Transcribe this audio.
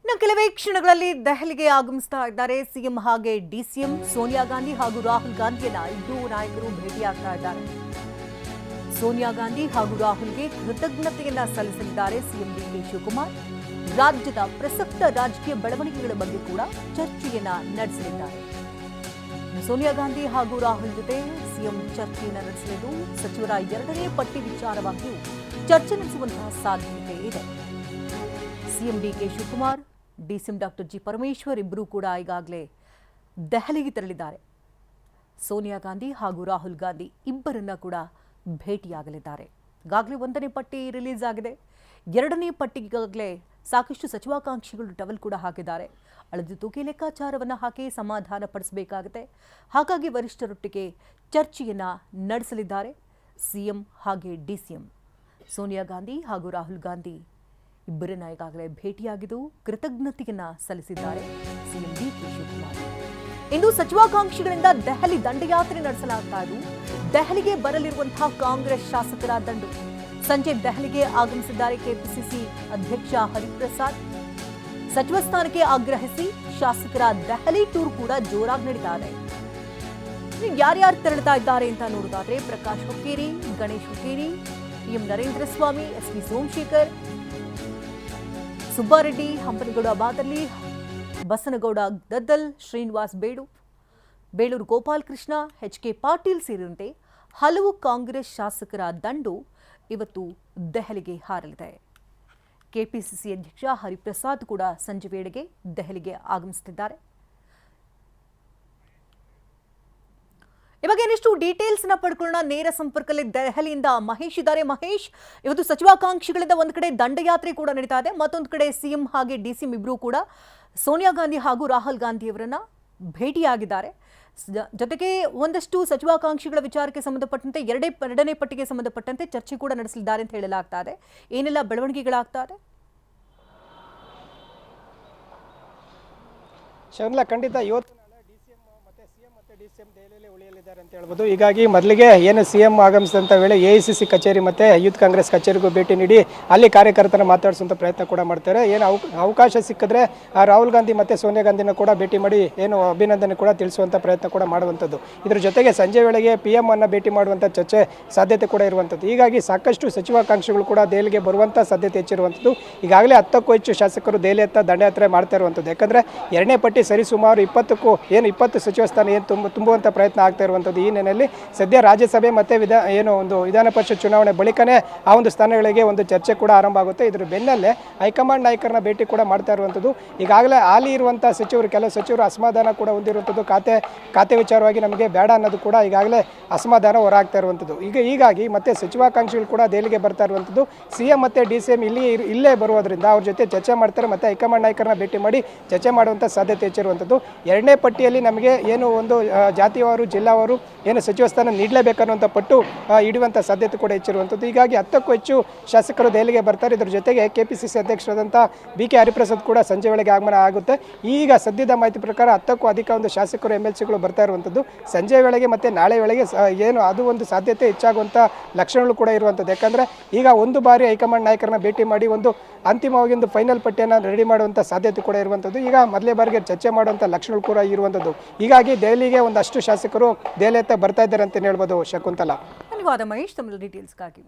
ಇನ್ನು ಕೆಲವೇ ಕ್ಷಣಗಳಲ್ಲಿ ದೆಹಲಿಗೆ ಆಗಮಿಸ್ತಾ ಇದ್ದಾರೆ ಸಿಎಂ ಹಾಗೆ ಡಿಸಿಎಂ ಸೋನಿಯಾ ಗಾಂಧಿ ಹಾಗೂ ರಾಹುಲ್ ಗಾಂಧಿಯನ್ನ ಇಬ್ಬರು ನಾಯಕರು ಭೇಟಿಯಾಗ್ತಾ ಇದ್ದಾರೆ. ಸೋನಿಯಾ ಗಾಂಧಿ ಹಾಗೂ ರಾಹುಲ್ಗೆ ಕೃತಜ್ಞತೆಯನ್ನ ಸಲ್ಲಿಸಲಿದ್ದಾರೆ ಸಿಎಂ ಡಿಕೆ ಶಿವಕುಮಾರ್. ರಾಜ್ಯದ ಪ್ರಸಕ್ತ ರಾಜಕೀಯ ಬೆಳವಣಿಗೆಗಳ ಬಗ್ಗೆ ಕೂಡ ಚರ್ಚೆಯನ್ನ ನಡೆಸಲಿದ್ದಾರೆ. ಸೋನಿಯಾ ಗಾಂಧಿ ಹಾಗೂ ರಾಹುಲ್ ಜೊತೆ ಸಿಎಂ ಚರ್ಚೆಯನ್ನ ನಡೆಸಲಿದ್ದು ಸಚಿವರ ಎರಡನೇ ಪಟ್ಟಿ ವಿಚಾರವಾಗಿಯೂ ಚರ್ಚೆ ನಡೆಸುವಂತಹ ಸಾಧ್ಯತೆ ಇದೆ. CM D K Shivakumar, DCM doctor G Parameshwar ಇಬ್ಬರೂ ಕೂಡ ಈಗಾಗಲೇ ದೆಹಲಿಗೆ ತೆರಳಿದ್ದಾರೆ. ಸೋನಿಯಾ ಗಾಂಧಿ ಹಾಗೂ ರಾಹುಲ್ ಗಾಂಧಿ ಇಬ್ಬರನ್ನ ಕೂಡ ಭೇಟಿಯಾಗಲಿದ್ದಾರೆ. ಈಗಾಗಲೇ ಒಂದನೇ ಪಟ್ಟಿ ರಿಲೀಸ್ ಆಗಿದೆ. ಎರಡನೇ ಪಟ್ಟಿಗಾಗಲೇ ಸಾಕಷ್ಟು ಸಚಿವಾಕಾಂಕ್ಷಿಗಳು ಟವಲ್ ಕೂಡ ಹಾಕಿದ್ದಾರೆ. ಅಳದು ತೂಕಿ ಲೆಕ್ಕಾಚಾರವನ್ನು ಹಾಕಿ ಸಮಾಧಾನ ಪಡಿಸಬೇಕಾಗುತ್ತೆ. ಹಾಗಾಗಿ ವರಿಷ್ಠರೊಟ್ಟಿಗೆ ಚರ್ಚೆಯನ್ನ ನಡೆಸಲಿದ್ದಾರೆ ಸಿಎಂ ಹಾಗೆ ಡಿಸಿಎಂ. ಸೋನಿಯಾ ಗಾಂಧಿ ಹಾಗೂ ರಾಹುಲ್ ಗಾಂಧಿ ಇಬ್ಬರನ್ನ ಈಗಾಗಲೇ ಭೇಟಿಯಾಗಿದ್ದು ಕೃತಜ್ಞತೆಯನ್ನ ಸಲ್ಲಿಸಿದ್ದಾರೆ ಸಿಎಂ ಡಿಕೆ ಶಿವಕುಮಾರ್. ಇಂದು ಸಚಿವಾಕಾಂಕ್ಷಿಗಳಿಂದ ದೆಹಲಿ ದಂಡಯಾತ್ರೆ ನಡೆಸಲಾಗ್ತಾ ಇದ್ದು ದೆಹಲಿಗೆ ಬರಲಿರುವಂತಹ ಕಾಂಗ್ರೆಸ್ ಶಾಸಕರ ದಂಡು ಸಂಜೆ ದೆಹಲಿಗೆ ಆಗಮಿಸಿದ್ದಾರೆ ಕೆಪಿಸಿಸಿ ಅಧ್ಯಕ್ಷ ಹರಿಪ್ರಸಾದ್. ಸಚಿವ ಸ್ಥಾನಕ್ಕೆ ಆಗ್ರಹಿಸಿ ಶಾಸಕರ ದೆಹಲಿ ಟೂರ್ ಕೂಡ ಜೋರಾಗಿ ನಡೀತಾ ಇದೆ. ಯಾರ್ಯಾರು ತೆರಳುತ್ತಾ ಇದ್ದಾರೆ ಅಂತ ನೋಡೋದಾದ್ರೆ Prakash Hukkeri, Ganesh Hukkeri, M Narendra Swamy, S V Somashekhar, Subbareddy, Hampanagouda Badarli, Basanagouda Daddal, Srinivas Beluru Gopalakrishna, H K Patil ಸೇರಿದಂತೆ ಹಲವು ಕಾಂಗ್ರೆಸ್ ಶಾಸಕರ ದಂಡು ಇವತ್ತು ದೆಹಲಿಗೆ ಹಾರಲಿದೆ. ಕೆಪಿಸಿಸಿ ಅಧ್ಯಕ್ಷ ಹರಿಪ್ರಸಾದ್ ಕೂಡ ಸಂಜೆ ವೇಳೆಗೆ ದೆಹಲಿಗೆ ಆಗಮಿಸುತ್ತಿದ್ದಾರೆ. ಇವಾಗ ಇನ್ನಷ್ಟು ಡೀಟೇಲ್ಸ್ ನ ಪಡ್ಕೊಳ್ಳೋಣ. ನೇರ ಸಂಪರ್ಕದಲ್ಲಿ ದೆಹಲಿಯಿಂದ ಮಹೇಶ್ ಇದ್ದಾರೆ. ಮಹೇಶ್, ಇವತ್ತು ಸಚಿವಾಕಾಂಕ್ಷಿಗಳಿಂದ ಒಂದು ಕಡೆ ದಂಡಯಾತ್ರೆ ಕೂಡ ನಡೀತಾ ಇದೆ, ಮತ್ತೊಂದು ಕಡೆ ಸಿಎಂ ಹಾಗೆ ಡಿಸಿಎಂ ಇಬ್ರು ಕೂಡ ಸೋನಿಯಾ ಗಾಂಧಿ ಹಾಗೂ ರಾಹುಲ್ ಗಾಂಧಿ ಅವರನ್ನ ಭೇಟಿಯಾಗಿದ್ದಾರೆ. ಜೊತೆಗೆ ಒಂದಷ್ಟು ಸಚಿವಾಕಾಂಕ್ಷಿಗಳ ವಿಚಾರಕ್ಕೆ ಸಂಬಂಧಪಟ್ಟಂತೆ ಎರಡನೇ ಪಟ್ಟಿಗೆ ಸಂಬಂಧಪಟ್ಟಂತೆ ಚರ್ಚೆ ಕೂಡ ನಡೆಸಲಿದ್ದಾರೆ ಅಂತ ಹೇಳಲಾಗ್ತಾ ಇದೆ. ಏನೆಲ್ಲ ಬೆಳವಣಿಗೆಗಳಾಗ್ತಾ ಇದೆ? ಶರ್ಮಿಳಾ, ಖಂಡಿತ ಇವತ್ತು ಡಿಸಿಎಂ ದೆಹಲಿಯಲ್ಲಿ ಉಳಿಯಲಿದ್ದಾರೆ ಅಂತ ಹೇಳ್ಬೋದು. ಹೀಗಾಗಿ ಮೊದಲಿಗೆ ಏನು ಸಿಎಂ ಆಗಮಿಸಿದಂಥ ವೇಳೆ ಎಐಸಿಸಿ ಕಚೇರಿ ಮತ್ತು ಯೂತ್ ಕಾಂಗ್ರೆಸ್ ಕಚೇರಿಗೂ ಭೇಟಿ ನೀಡಿ ಅಲ್ಲಿ ಕಾರ್ಯಕರ್ತನ ಮಾತಾಡಿಸುವಂಥ ಪ್ರಯತ್ನ ಕೂಡ ಮಾಡ್ತಾರೆ. ಏನು ಅವಕಾಶ ಸಿಕ್ಕಿದ್ರೆ ರಾಹುಲ್ ಗಾಂಧಿ ಮತ್ತು ಸೋನಿಯಾ ಗಾಂಧಿನ ಕೂಡ ಭೇಟಿ ಮಾಡಿ ಏನು ಅಭಿನಂದನೆ ಕೂಡ ತಿಳಿಸುವಂಥ ಪ್ರಯತ್ನ ಕೂಡ ಮಾಡುವಂಥದ್ದು. ಇದ್ರ ಜೊತೆಗೆ ಸಂಜೆ ವೇಳೆಗೆ PM ಅನ್ನು ಭೇಟಿ ಮಾಡುವಂಥ ಚರ್ಚೆ ಸಾಧ್ಯತೆ ಕೂಡ ಇರುವಂಥದ್ದು. ಹೀಗಾಗಿ ಸಾಕಷ್ಟು ಸಚಿವಾಕಾಂಕ್ಷಿಗಳು ಕೂಡ ದೆಹಲಿಗೆ ಬರುವಂಥ ಸಾಧ್ಯತೆ ಹೆಚ್ಚಿರುವಂಥದ್ದು. ಈಗಾಗಲೇ 10ಕ್ಕೂ ಹೆಚ್ಚು ಶಾಸಕರು ದೆಹಲಿಯತ್ತ ದಂಡಯಾತ್ರೆ ಮಾಡ್ತಾ ಇರುವಂಥದ್ದು. ಯಾಕಂದರೆ ಎರಡನೇ ಪಟ್ಟಿ ಸರಿಸುಮಾರು 20 ಸಚಿವ ಸ್ಥಾನ ಏನು ತುಂಬುವಂಥ ಪ್ರಯತ್ನ ಆಗ್ತಾ ಇರುವಂಥದ್ದು. ಈ ನೆಲೆಯಲ್ಲಿ ಸದ್ಯ ರಾಜ್ಯಸಭೆ ಮತ್ತು ವಿಧಾನ ಪರಿಷತ್ ಚುನಾವಣೆ ಬಳಿಕನೇ ಆ ಒಂದು ಸ್ಥಾನಗಳಿಗೆ ಒಂದು ಚರ್ಚೆ ಕೂಡ ಆರಂಭ ಆಗುತ್ತೆ. ಇದರ ಬೆನ್ನಲ್ಲೇ ಹೈಕಮಾಂಡ್ ನಾಯಕರನ್ನ ಭೇಟಿ ಕೂಡ ಮಾಡ್ತಾ ಇರುವಂಥದ್ದು. ಈಗಾಗಲೇ ಹಾಲಿ ಇರುವಂಥ ಕೆಲವು ಸಚಿವರು ಅಸಮಾಧಾನ ಕೂಡ ಹೊಂದಿರುವಂಥದ್ದು. ಖಾತೆ ವಿಚಾರವಾಗಿ ನಮಗೆ ಬೇಡ ಅನ್ನೋದು ಕೂಡ ಈಗಾಗಲೇ ಅಸಮಾಧಾನ ಹೊರಹಾಗ್ತಾ ಇರುವಂಥದ್ದು. ಹೀಗಾಗಿ ಮತ್ತೆ ಸಚಿವಾಕಾಂಕ್ಷಿಗಳು ಕೂಡ ದೆಹಲಿಗೆ ಬರ್ತಾ ಇರುವಂಥದ್ದು. ಸಿಎಂ ಮತ್ತು ಡಿಸಿಎಂ ಇಲ್ಲೇ ಬರುವುದರಿಂದ ಅವ್ರ ಜೊತೆ ಚರ್ಚೆ ಮಾಡ್ತಾರೆ ಮತ್ತು ಹೈಕಮಾಂಡ್ ನಾಯಕರನ್ನ ಭೇಟಿ ಮಾಡಿ ಚರ್ಚೆ ಮಾಡುವಂಥ ಸಾಧ್ಯತೆ ಹೆಚ್ಚಿರುವಂಥದ್ದು. ಎರಡನೇ ಪಟ್ಟಿಯಲ್ಲಿ ನಮಗೆ ಏನು ಒಂದು ಜಾತಿಯವರು ಜಿಲ್ಲಾವರು ಏನು ಸಚಿವ ಸ್ಥಾನ ನೀಡಲೇಬೇಕನ್ನುವಂಥ ಪಟ್ಟು ಹಿಡಿಯುವಂಥ ಸಾಧ್ಯತೆ ಕೂಡ ಹೆಚ್ಚಿರುವಂಥದ್ದು. ಹೀಗಾಗಿ 10ಕ್ಕೂ ಹೆಚ್ಚು ಶಾಸಕರು ದೆಹಲಿಗೆ ಬರ್ತಾರೆ. ಇದರ ಜೊತೆಗೆ ಕೆಪಿಸಿಸಿ ಅಧ್ಯಕ್ಷರಾದಂಥ BK ಹರಿಪ್ರಸಾದ್ ಕೂಡ ಸಂಜೆ ವೇಳೆಗೆ ಆಗಮನ ಆಗುತ್ತೆ. ಈಗ ಸದ್ಯದ ಮಾಹಿತಿ ಪ್ರಕಾರ 10ಕ್ಕೂ ಅಧಿಕ ಒಂದು ಶಾಸಕರು MLCಗಳು ಬರ್ತಾ ಇರುವಂಥದ್ದು. ಸಂಜೆ ವೇಳೆಗೆ ಮತ್ತು ನಾಳೆ ವೇಳೆಗೆ ಏನು ಅದು ಒಂದು ಸಾಧ್ಯತೆ ಹೆಚ್ಚಾಗುವಂಥ ಲಕ್ಷಣಗಳು ಕೂಡ ಇರುವಂಥದ್ದು. ಯಾಕಂದರೆ ಈಗ ಒಂದು ಬಾರಿ ಹೈಕಮಾಂಡ್ ನಾಯಕರನ್ನ ಭೇಟಿ ಮಾಡಿ ಒಂದು ಅಂತಿಮವಾಗಿ ಒಂದು ಫೈನಲ್ ಪಟ್ಟಿಯನ್ನು ರೆಡಿ ಮಾಡುವಂಥ ಸಾಧ್ಯತೆ ಕೂಡ ಇರುವಂಥದ್ದು. ಈಗ ಮೊದಲೇ ಬಾರಿಗೆ ಚರ್ಚೆ ಮಾಡುವಂಥ ಲಕ್ಷಣಗಳು ಕೂಡ ಇರುವಂಥದ್ದು. ಹೀಗಾಗಿ ದೆಹಲಿಗೆ ಒಂದಷ್ಟು ಶಾಸಕರು ದೆಹಲಿಯತ್ತ ಬರ್ತಾ ಇದ್ದಾರೆ ಅಂತ ಹೇಳ್ಬೋದು. ಶಕುಂತಲಾ, ಧನ್ಯವಾದ ಮಹೇಶ್ ತಮ್ಮ ಡೀಟೇಲ್ಸ್ಗಾಗಿ.